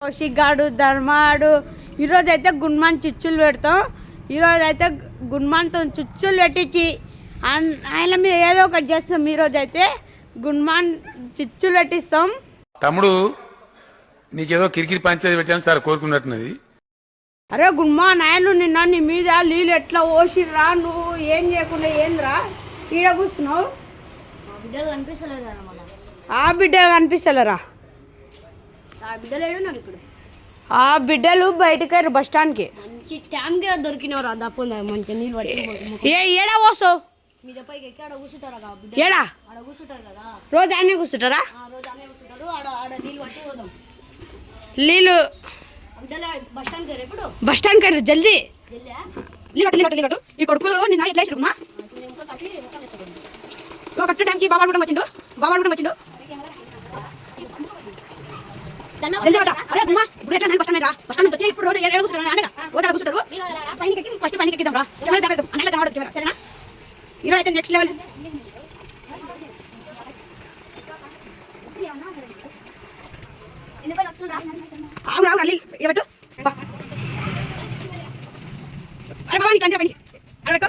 కౌశిక్ ధర్మాడు ఈరోజు అయితే గున్మాన్ చిచ్చులు పెడతాం. ఈరోజు అయితే గున్మాన్తో చిచ్చులు పెట్టించి ఆయన మీద ఏదో ఒకటి చేస్తాం. ఈరోజు అయితే గున్మాన్ చిచ్చులు పెట్టిస్తాం. తమ్ముడు నీకేదో కిరికిరి పంచాయతీ పెట్టాను సార్ కోరుకున్నట్టున్నది. అరే గున్మాన్ ఆయన నిన్న నీ మీద నీళ్ళు ఎట్లా ఓసిర్రా, నువ్వు ఏం చేయకుండా ఏంద్రా ఈడ కూర్చున్నావు? ఆ బిడ్డలు కనిపిస్తలేరా? ఆ బిడ్డలు బయటకు బస్ స్టాండ్ కి మంచి టైంకి దొరికినవరా దప్ప మంచి నీళ్ళు పట్టి ఏడా పోస్తావు? మీద పైకి ఎక్కి ఆడ కూర్చుంటారా? ఏడా ఆడ కూర్చుంటారు కదా, రోజు అన్నీ కూర్చుంటారా? రోజు అనే కూర్చుంటారు. ఆడ నీళ్ళు పట్టి పోదాం. నీళ్ళు బస్ స్టాండ్ కి ఎప్పుడు బస్ స్టాండ్ కి జల్దీ జల్లి ఈ కొడుకులు నిన్న ఎట్లా వేసిరుకున్నా కరెక్ట్ టైంకి బాబా కూడా వచ్చిండు. అరే అమ్మా ఇప్పుడు ఎట్లా బస్ స్టాండ్ రా, బస్ స్టాండ్ వచ్చి ఇప్పుడు రోజు ఏడు కూర్చుంటారు అనగా రోజు కూర్చుంటారు. ఫస్ట్ పైకి ఎక్కిద్దాం రా, కెమెరా దాపెడతాం అన్నట్టు కనబడదు కెమెరా. సరేనా? ఈరోజు అయితే నెక్స్ట్ లెవెల్. అవును రావు అల్లి ఇవ్వట్టు. అరే బాబా నీకు అంటే పని అరే పెట్టు.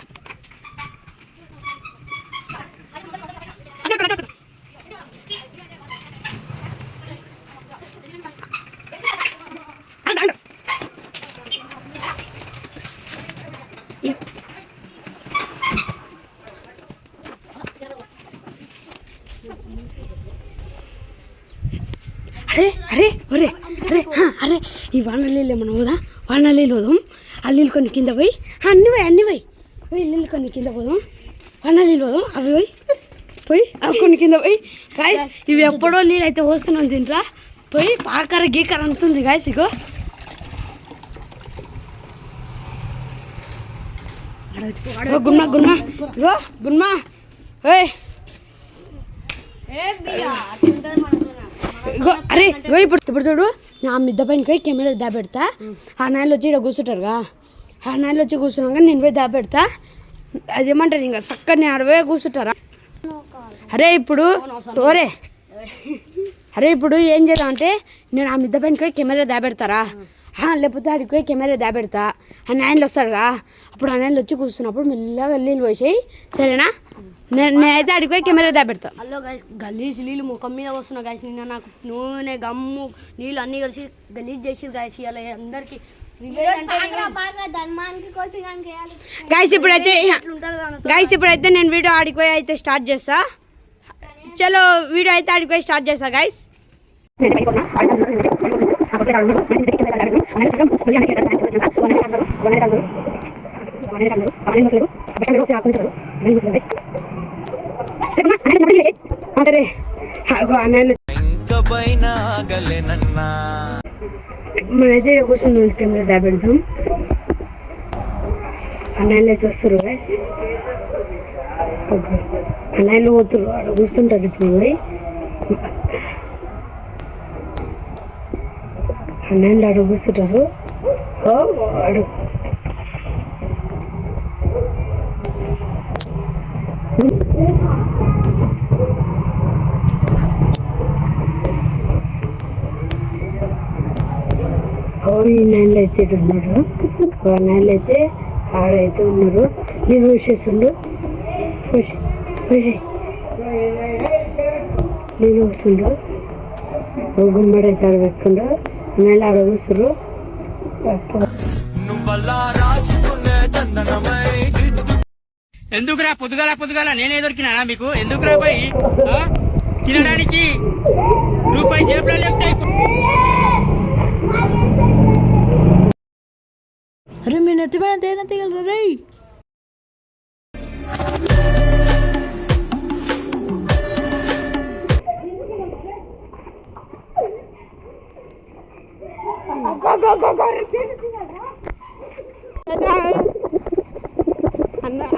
అరే అరే ఒరే అరే అరే ఈ వాన నీళ్ళు ఏమన్నా పోదా? వాన నీళ్ళు పోదాం. ఆ నీళ్ళు కొన్ని కింద పోయి అన్ని పోయి నీళ్ళు కొన్ని కింద పోదాం. వాన నీళ్ళు పోదాం. అవి పోయి అవి కొన్ని కింద పోయి గాయస్ ఇవి ఎప్పుడో నీళ్ళు అయితే పోస్తున్నాం దీంట్లో పోయి పాకర గీకర అంటుంది గాయస్. ఇగో గుమ్మా ఇగో గుమ్మా ఇగో అరే ఇగో ఇప్పుడు చూడు, నా మిద్ద పైన పోయి కెమెరా దాపెడతా. ఆ నాయలు వచ్చి ఇక్కడ కూర్చుంటారుగా, ఆ నాయలు వచ్చి కూర్చున్నాక నేను పోయి దాపెడతా. అదేమంటారు ఇంకా చక్కని ఆడపోయి కూర్చుంటారా? అరే ఇప్పుడు ఇప్పుడు ఏం చేద్దామంటే నేను ఆ మిద్ద పైన పోయి కెమెరా దాపెడతారా, లేకపోతే ఆడికి పోయి కెమెరా దాపెడతా. ఆ నాయనలు వస్తాడుగా, అప్పుడు ఆ నాయనలు వచ్చి కూర్చున్నప్పుడు మెల్లగా నీళ్ళు పోసేయి. సరేనా? నేనైతే ఆడికి పోయి కెమెరా దాపెడతా. హలో గైస్, గలీజ్ నీళ్ళు ముఖం మీద వస్తున్నా గైస్. నిన్న నాకు నూనె గమ్ము నీళ్ళు అన్ని కలిసి గలీజ్ చేసిరు గైస్. ఇలా అందరికి గైస్ ఇప్పుడైతే నేను వీడియో ఆడిపోయి అయితే స్టార్ట్ చేస్తా. చలో వీడియో అయితే ఆడిపోయి స్టార్ట్ చేస్తా గైస్. మనైతే కూర్చొని కెమెరా దాపెడతాం. అన్నయ్యలు అయితే వస్తారు గైస్. అన్నయ్యలు పోతారు, అక్కడ కూర్చుంటారు. ఇప్పుడు పోయి అన్నయ్యలు అక్కడ కూర్చుంటారు. అడు ఈ నెలలు అయితే ఉన్నారు, నెలలు అయితే ఆడైతే ఉన్నారు. నేను చూసేస్తుండు నేను చూస్తుండ్రు. గుమ్మడి అయితే ఆడ పెట్టుకుండు. నెల ఆడ చూస్తున్నారు. ఎందుకురా పొద్దుగాల నేనే దొరికినా మీకు? ఎందుకురా పోయి తినడానికి రూపాయి జేబులో లేకపోతే? అరే మీ నెత్తిమైన తేనె తీగలరా రే.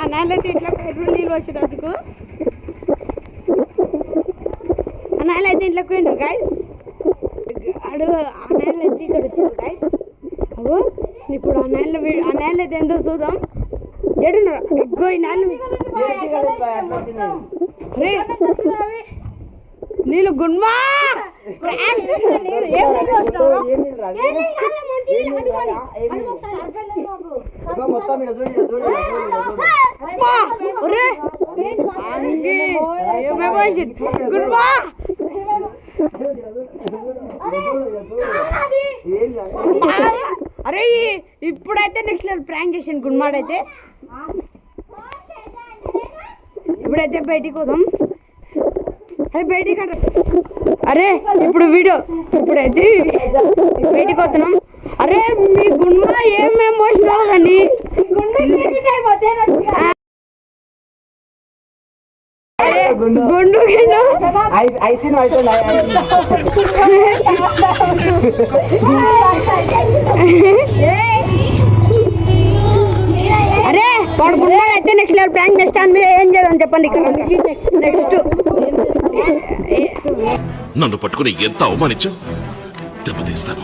అన్నాళ్ళైతే ఇట్లా ఎర్రులు నీళ్ళు వచ్చినందుకు అన్నాళ్ళైతే ఇంట్లోకి పోయిండ్రు గాయస్. అన్నాళ్ళు అయితే ఇక్కడ వచ్చారు గాయస్. అగో ఇప్పుడు ఆ నెల అయితే ఎంతో చూద్దాం. ఏడున్నారు ఎగ్గో ఈ నెల నీళ్ళు గున్మా అరే ఇప్పుడైతే నెక్స్ట్ లెవెల్ ప్రాంక్ చేసాను గుడ్ అయితే ఇప్పుడైతే బయటికి పోదాం. అరే బయటికి అరే ఇప్పుడు వీడియో ఇప్పుడైతే బయటికి పోతున్నాం. అరే మీ గుండె ఏమేమి పోసినావు కానీ గుండు అరే వాడు గుండా అయితే next level prank next time మీద ఏం చేద్దాం చెప్పండి. నెక్స్ట్ నన్ను పట్టుకుని ఎంత అవమానించా దెబ్బతీస్తాను.